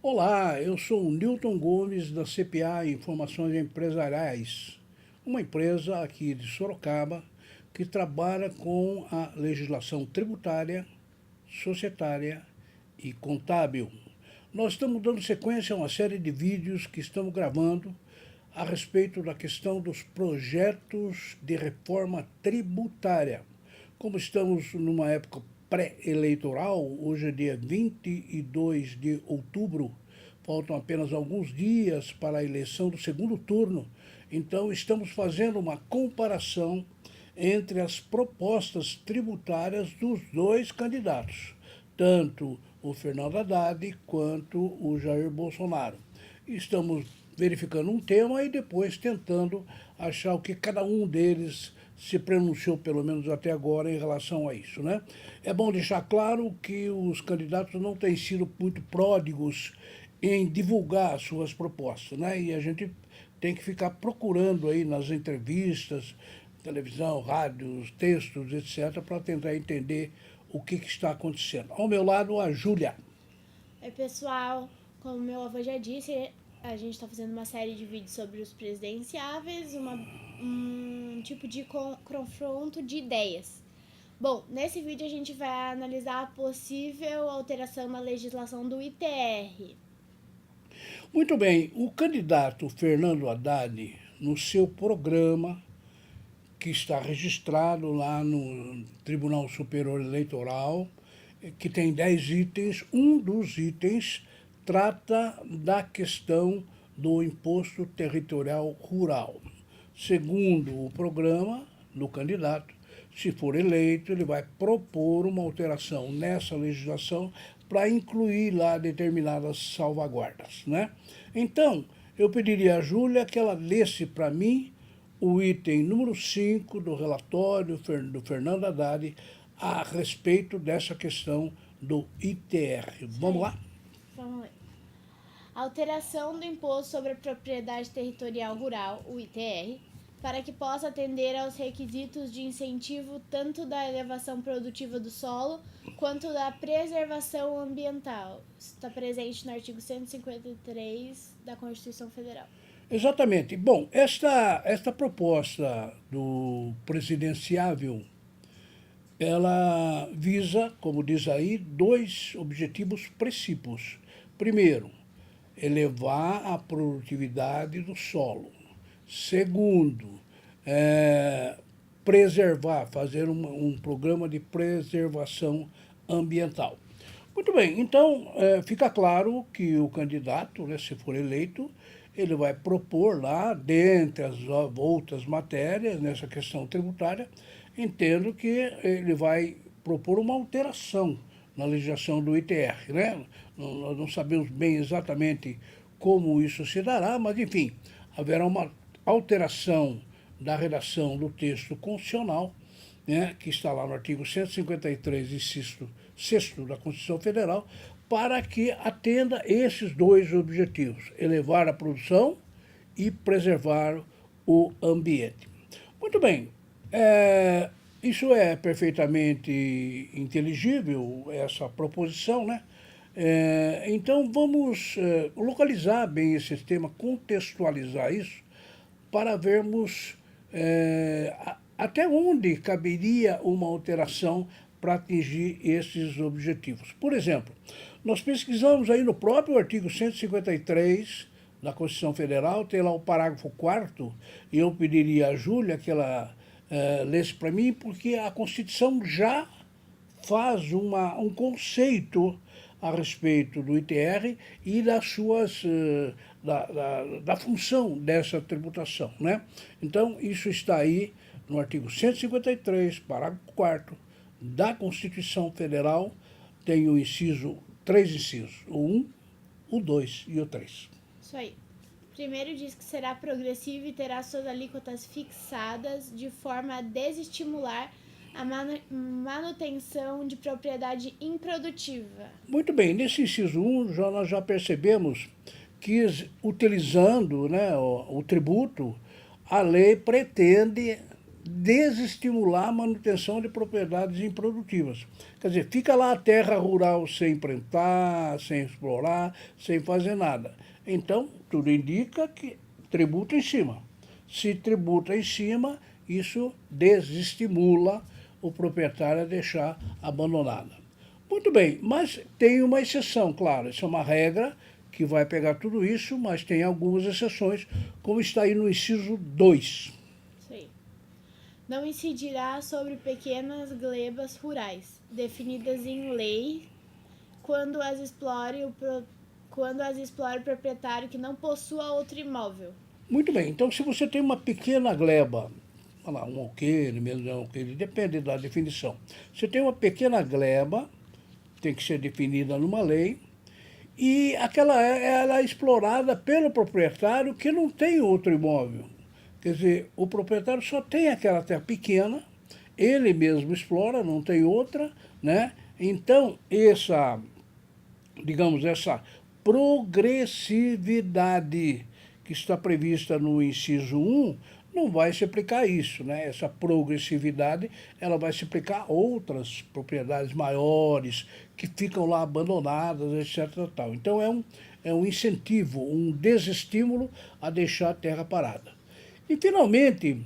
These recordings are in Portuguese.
Olá, eu sou o Newton Gomes da CPA Informações Empresariais, uma empresa aqui de Sorocaba que trabalha com a legislação tributária, societária e contábil. Nós estamos dando sequência a uma série de vídeos que estamos gravando a respeito da questão dos projetos de reforma tributária. Como estamos numa época pré-eleitoral, hoje é dia 22 de outubro, faltam apenas alguns dias para a eleição do segundo turno, então estamos fazendo uma comparação entre as propostas tributárias dos dois candidatos, tanto o Fernando Haddad quanto o Jair Bolsonaro. Estamos verificando um tema e depois tentando achar o que cada um deles se pronunciou, pelo menos até agora, em relação a isso, né? É bom deixar claro que os candidatos não têm sido muito pródigos em divulgar suas propostas, né? E a gente tem que ficar procurando aí nas entrevistas, televisão, rádios, textos, etc., para tentar entender o que está acontecendo. Ao meu lado, a Júlia. Oi, pessoal. Como meu avô já disse, a gente está fazendo uma série de vídeos sobre os presidenciáveis, um tipo de confronto de ideias. Bom, nesse vídeo a gente vai analisar a possível alteração na legislação do ITR. Muito bem, o candidato Fernando Haddad, no seu programa, que está registrado lá no Tribunal Superior Eleitoral, que tem 10 itens, um dos itens trata da questão do imposto territorial rural. Segundo o programa do candidato, se for eleito, ele vai propor uma alteração nessa legislação para incluir lá determinadas salvaguardas, né? Então, eu pediria a Júlia que ela lesse para mim o item número 5 do relatório do Fernando Haddad a respeito dessa questão do ITR. Isso Vamos aí. lá? Vamos ler. Alteração do Imposto sobre a Propriedade Territorial Rural, o ITR, para que possa atender aos requisitos de incentivo tanto da elevação produtiva do solo quanto da preservação ambiental. Está presente no artigo 153 da Constituição Federal. Exatamente. Bom, esta proposta do presidenciável, ela visa, como diz aí, dois objetivos principais. Primeiro, elevar a produtividade do solo. Segundo, preservar, fazer um programa de preservação ambiental. Muito bem, então fica claro que o candidato, né, se for eleito, ele vai propor lá, dentre as outras matérias, nessa questão tributária, entendo que ele vai propor uma alteração na legislação do ITR, né? Nós não sabemos bem exatamente como isso se dará, mas enfim, haverá uma alteração da redação do texto constitucional, né, que está lá no artigo 153, inciso 6º da Constituição Federal, para que atenda esses dois objetivos, elevar a produção e preservar o ambiente. Muito bem, isso é perfeitamente inteligível, essa proposição, né? Então vamos localizar bem esse tema, contextualizar isso, para vermos até onde caberia uma alteração para atingir esses objetivos. Por exemplo, nós pesquisamos aí no próprio artigo 153 da Constituição Federal, tem lá o parágrafo 4º, e eu pediria à Júlia que ela lesse para mim, porque a Constituição já faz um conceito a respeito do ITR e das suas, da função dessa tributação, né? Então, isso está aí no artigo 153, parágrafo 4º da Constituição Federal, tem o inciso, três incisos, o 1, o 2 e o 3. Isso aí. Primeiro diz que será progressivo e terá suas alíquotas fixadas de forma a desestimular a manutenção de propriedade improdutiva. Muito bem, nesse inciso 1, nós já percebemos que, utilizando, né, o tributo, a lei pretende desestimular a manutenção de propriedades improdutivas. Quer dizer, fica lá a terra rural sem plantar, sem explorar, sem fazer nada. Então, tudo indica que tributa em cima. Se tributa em cima, isso desestimula o proprietário a deixar abandonada. Muito bem, mas tem uma exceção, claro, isso é uma regra que vai pegar tudo isso, mas tem algumas exceções, como está aí no inciso 2. Isso aí. Não incidirá sobre pequenas glebas rurais, definidas em lei, quando as explore o proprietário que não possua outro imóvel. Muito bem, então se você tem uma pequena gleba, olha lá, um alqueire, menos de um alqueire, depende da definição. Você tem uma pequena gleba, tem que ser definida numa lei, e ela é explorada pelo proprietário que não tem outro imóvel. Quer dizer, o proprietário só tem aquela terra pequena, ele mesmo explora, não tem outra, né? Então, digamos, essa progressividade que está prevista no inciso 1 não vai se aplicar a isso, né? Essa progressividade, ela vai se aplicar a outras propriedades maiores que ficam lá abandonadas, etc. Tal. Então é um incentivo, um desestímulo a deixar a terra parada. E, finalmente,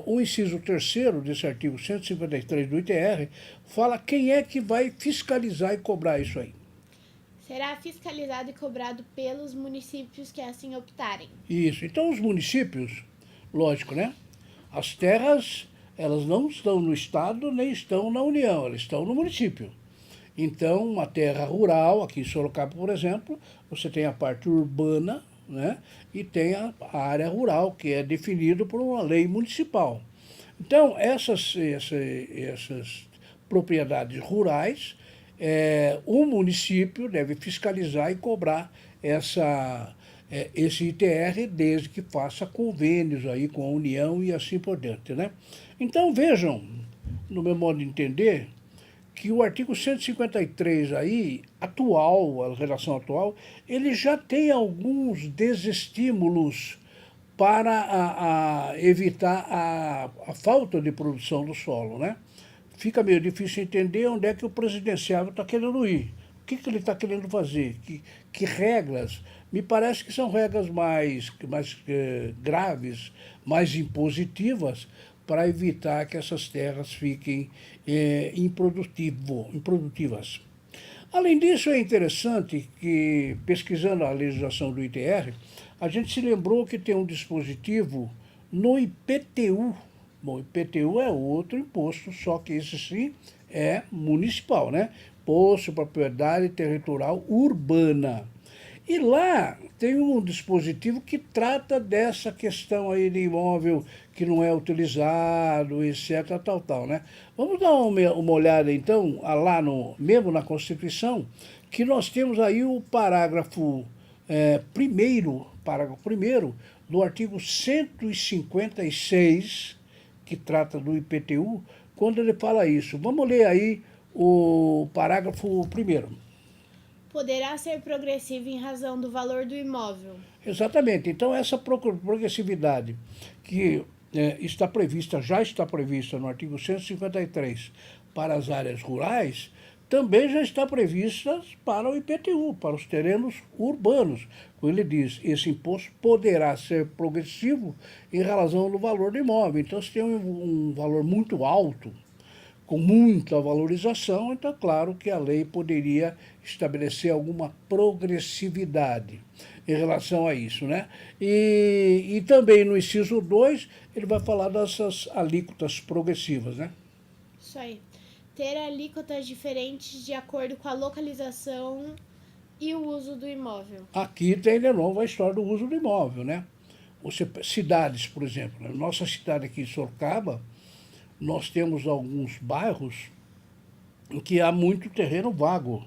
o inciso 3º desse artigo 153 do ITR fala quem é que vai fiscalizar e cobrar isso aí. Será fiscalizado e cobrado pelos municípios que assim optarem. Isso. Então, os municípios, lógico, né? As terras, elas não estão no Estado nem estão na União, elas estão no município. Então, uma terra rural, aqui em Sorocaba, por exemplo, você tem a parte urbana, né? E tem a área rural, que é definido por uma lei municipal. Então, essas propriedades rurais, o município deve fiscalizar e cobrar esse ITR, desde que faça convênios aí com a União e assim por diante, né? Então, vejam, no meu modo de entender, que o artigo 153 aí, atual, a redação atual, ele já tem alguns desestímulos para evitar a falta de produção do solo, né? Fica meio difícil entender onde é que o presidenciável está querendo ir. O que ele está querendo fazer? Que regras? Me parece que são regras mais graves, mais impositivas, para evitar que essas terras fiquem improdutivas. Além disso, é interessante que, pesquisando a legislação do ITR, a gente se lembrou que tem um dispositivo no IPTU. Bom, IPTU é outro imposto, só que esse sim é municipal, né? Imposto Propriedade Territorial Urbana. E lá tem um dispositivo que trata dessa questão aí de imóvel que não é utilizado, etc, tal, né? Vamos dar uma olhada, então, lá mesmo na Constituição, que nós temos aí o parágrafo primeiro do artigo 156, que trata do IPTU, quando ele fala isso. Vamos ler aí o parágrafo primeiro. Poderá ser progressivo em razão do valor do imóvel. Exatamente. Então, essa progressividade que já está prevista no artigo 153 para as áreas rurais, também já está prevista para o IPTU, para os terrenos urbanos. Quando ele diz, esse imposto poderá ser progressivo em razão do valor do imóvel. Então, se tem um valor muito alto, com muita valorização, então, claro que a lei poderia estabelecer alguma progressividade em relação a isso, né? E também no inciso 2, ele vai falar dessas alíquotas progressivas, né? Isso aí. Ter alíquotas diferentes de acordo com a localização e o uso do imóvel. Aqui tem de novo a história do uso do imóvel, né? Cidades, por exemplo, na nossa cidade aqui em Sorocaba, nós temos alguns bairros em que há muito terreno vago.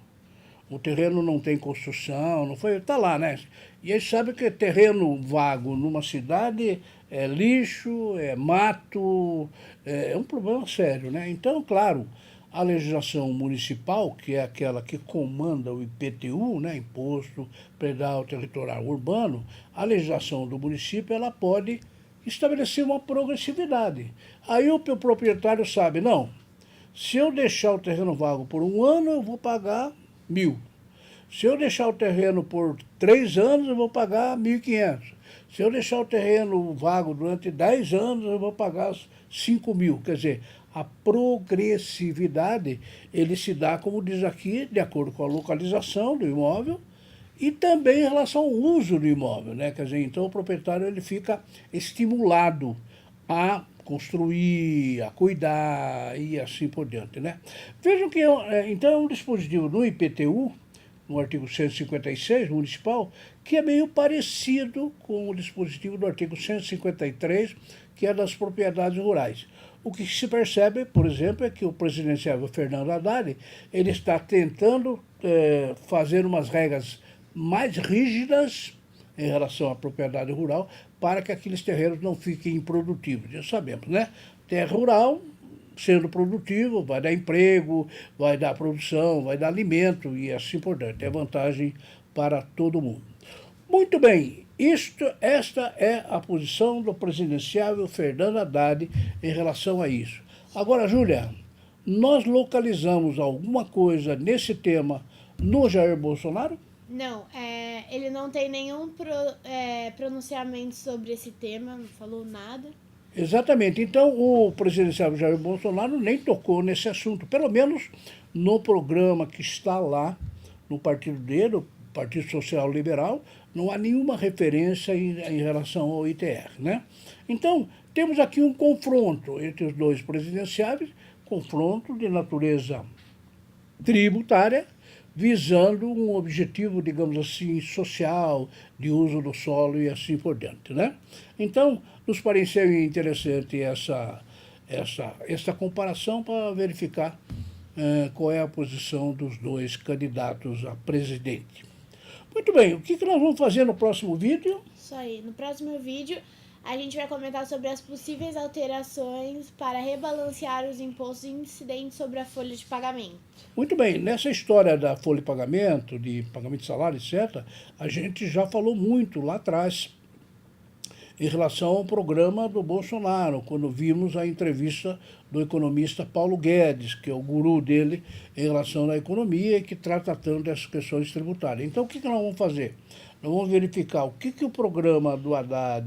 O terreno não tem construção, não foi, está lá, né? E eles sabem que terreno vago numa cidade é lixo, é mato, é um problema sério, né? Então, claro, a legislação municipal, que é aquela que comanda o IPTU, né, Imposto Predial Territorial Urbano, a legislação do município, ela pode estabelecer uma progressividade. Aí o proprietário sabe, não, se eu deixar o terreno vago por 1 ano, eu vou pagar 1.000. Se eu deixar o terreno por 3 anos, eu vou pagar 1.500. Se eu deixar o terreno vago durante 10 anos, eu vou pagar 5.000. Quer dizer, a progressividade, ele se dá, como diz aqui, de acordo com a localização do imóvel e também em relação ao uso do imóvel, né? Quer dizer, então o proprietário ele fica estimulado a construir, a cuidar e assim por diante, né? Vejam que então é um dispositivo no IPTU, no artigo 156 municipal, que é meio parecido com o dispositivo do artigo 153, que é das propriedades rurais. O que se percebe, por exemplo, é que o presidenciável Fernando Haddad ele está tentando fazer umas regras mais rígidas em relação à propriedade rural para que aqueles terrenos não fiquem improdutivos. Já sabemos, né? Terra rural, sendo produtivo, vai dar emprego, vai dar produção, vai dar alimento e assim por diante. É vantagem para todo mundo. Muito bem, esta é a posição do presidenciável Fernando Haddad em relação a isso. Agora, Júlia, nós localizamos alguma coisa nesse tema no Jair Bolsonaro? Não, ele não tem nenhum pronunciamento sobre esse tema, não falou nada. Exatamente. Então, o presidenciável Jair Bolsonaro nem tocou nesse assunto, pelo menos no programa que está lá no partido dele, o Partido Social Liberal, não há nenhuma referência em relação ao ITR, né? Então, temos aqui um confronto entre os dois presidenciáveis, confronto de natureza tributária, visando um objetivo, digamos assim, social, de uso do solo e assim por diante, né? Então, nos pareceu interessante essa comparação para verificar qual é a posição dos dois candidatos a presidente. Muito bem, o que nós vamos fazer no próximo vídeo? Isso aí, no próximo vídeo a gente vai comentar sobre as possíveis alterações para rebalancear os impostos incidentes sobre a folha de pagamento. Muito bem, nessa história da folha de pagamento de salário, etc., a gente já falou muito lá atrás em relação ao programa do Bolsonaro, quando vimos a entrevista do economista Paulo Guedes, que é o guru dele em relação à economia e que trata tanto dessas questões tributárias. Então, o que nós vamos fazer? Nós vamos verificar o que o programa do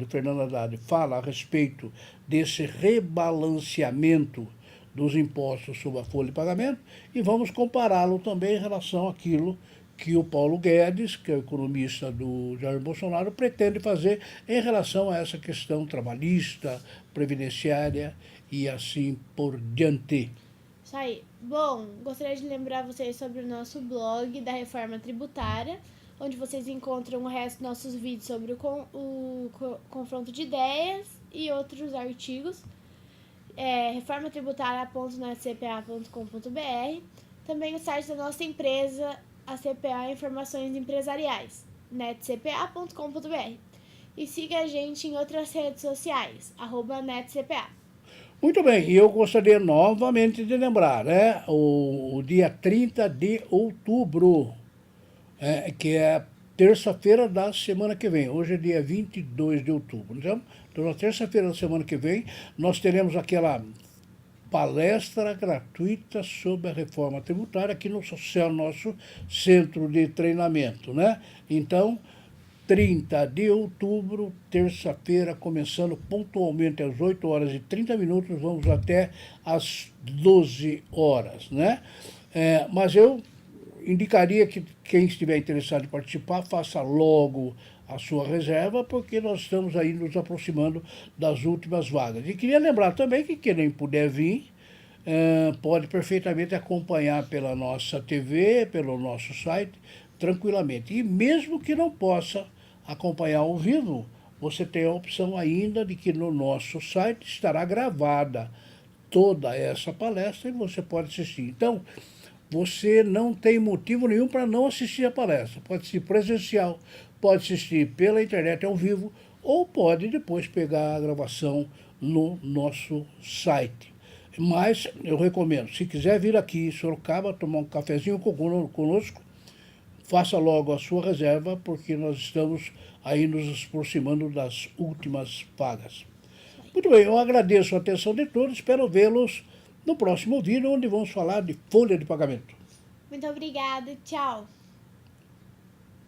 Fernando Haddad, fala a respeito desse rebalanceamento dos impostos sobre a folha de pagamento e vamos compará-lo também em relação àquilo que o Paulo Guedes, que é o economista do Jair Bolsonaro, pretende fazer em relação a essa questão trabalhista, previdenciária e assim por diante. Isso aí. Bom, gostaria de lembrar vocês sobre o nosso blog da Reforma Tributária, onde vocês encontram o resto dos nossos vídeos sobre o confronto de ideias e outros artigos. reformatributária.netcpa.com.br. Também o site da nossa empresa, a CPA Informações Empresariais, netcpa.com.br. E siga a gente em outras redes sociais, @netcpa. Muito bem, e eu gostaria novamente de lembrar, né, o dia 30 de outubro, que é terça-feira da semana que vem. Hoje é dia 22 de outubro. Então, na terça-feira da semana que vem, nós teremos aquela palestra gratuita sobre a reforma tributária aqui no nosso centro de treinamento, né? Então, 30 de outubro, terça-feira, começando pontualmente às 8h30, vamos até às 12 horas, né? Mas eu indicaria que quem estiver interessado em participar, faça logo a sua reserva, porque nós estamos aí nos aproximando das últimas vagas. E queria lembrar também que quem nem puder vir, pode perfeitamente acompanhar pela nossa TV, pelo nosso site, tranquilamente. E mesmo que não possa acompanhar ao vivo, você tem a opção ainda de que no nosso site estará gravada toda essa palestra e você pode assistir. Então, você não tem motivo nenhum para não assistir a palestra. Pode assistir presencial, pode assistir pela internet ao vivo ou pode depois pegar a gravação no nosso site. Mas eu recomendo, se quiser vir aqui em Sorocaba tomar um cafezinho conosco, faça logo a sua reserva, porque nós estamos aí nos aproximando das últimas vagas. Muito bem, eu agradeço a atenção de todos, espero vê-los no próximo vídeo, onde vamos falar de folha de pagamento. Muito obrigada, tchau!